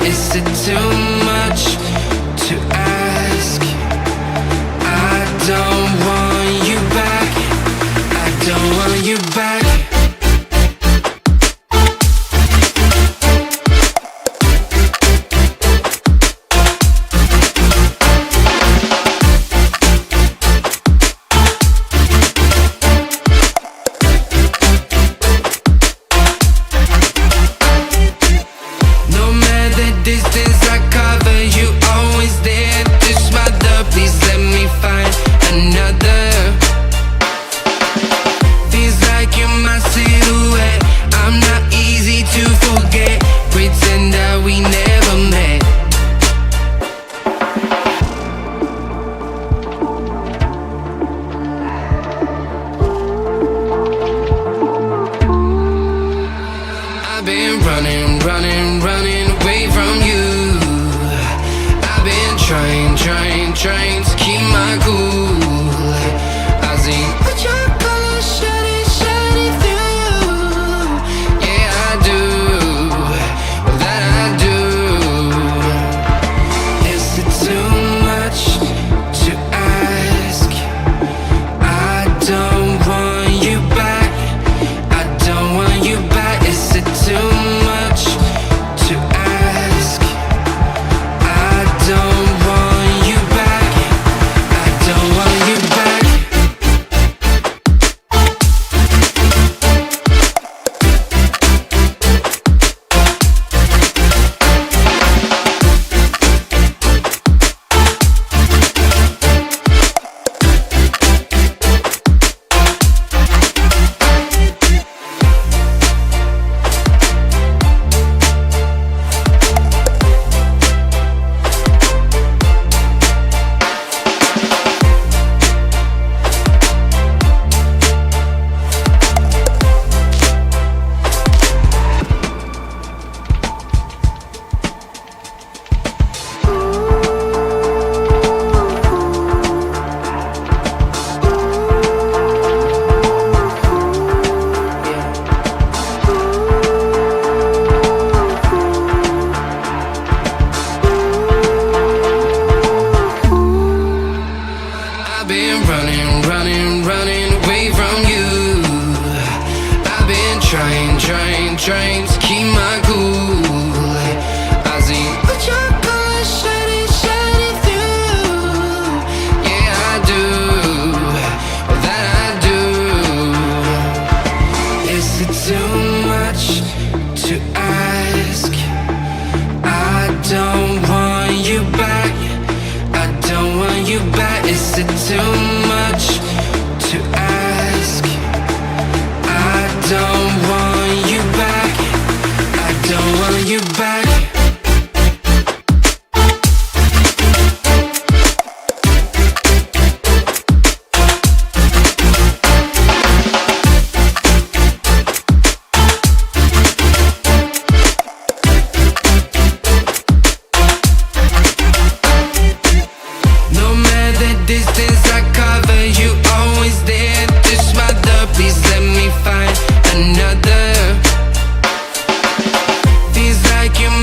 Is it too much to ask? I don't want you back. I don't want you back. Distance I cover, you always there. This mother, please let me find another. Feels like you're my silhouette. I'm not easy to forget. Pretend that we never met. I've been running, running, running away from you. I've been trying to keep my cool. I see what your colors shining through. Yeah, I do, that I do. Is it too much to ask? I don't want you back. I don't want you back. Is it too much to ask? I don't want you back. I don't want you back. I've been running, running, running away from you. I've been trying to keep my cool. I see what your colors shining through. Yeah, I do, that I do. Is it too much to ask? I don't want you back. I don't want you back. Is it too much to ask? I don't want you back. I don't want you back. Distance I cover, you always there. This mother, please let me find another. Feels like you're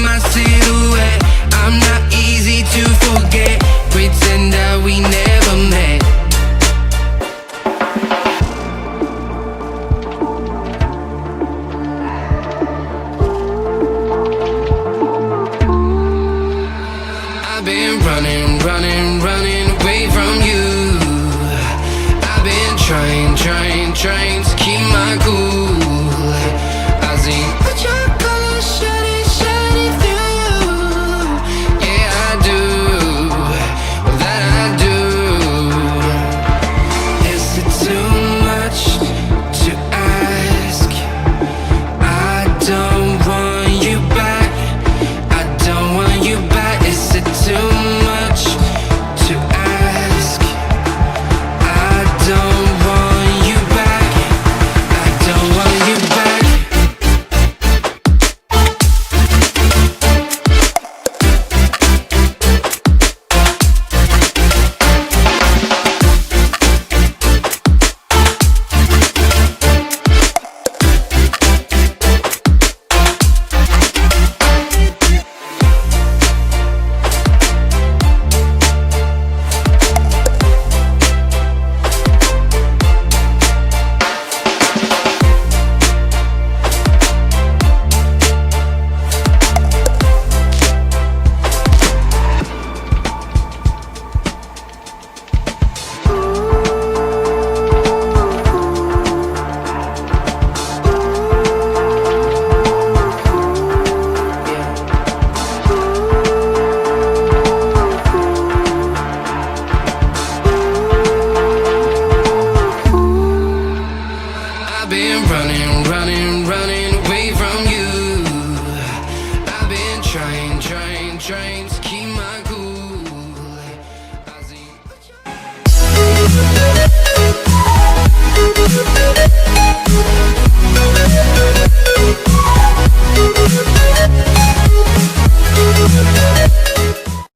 trying to keep my cool. I see.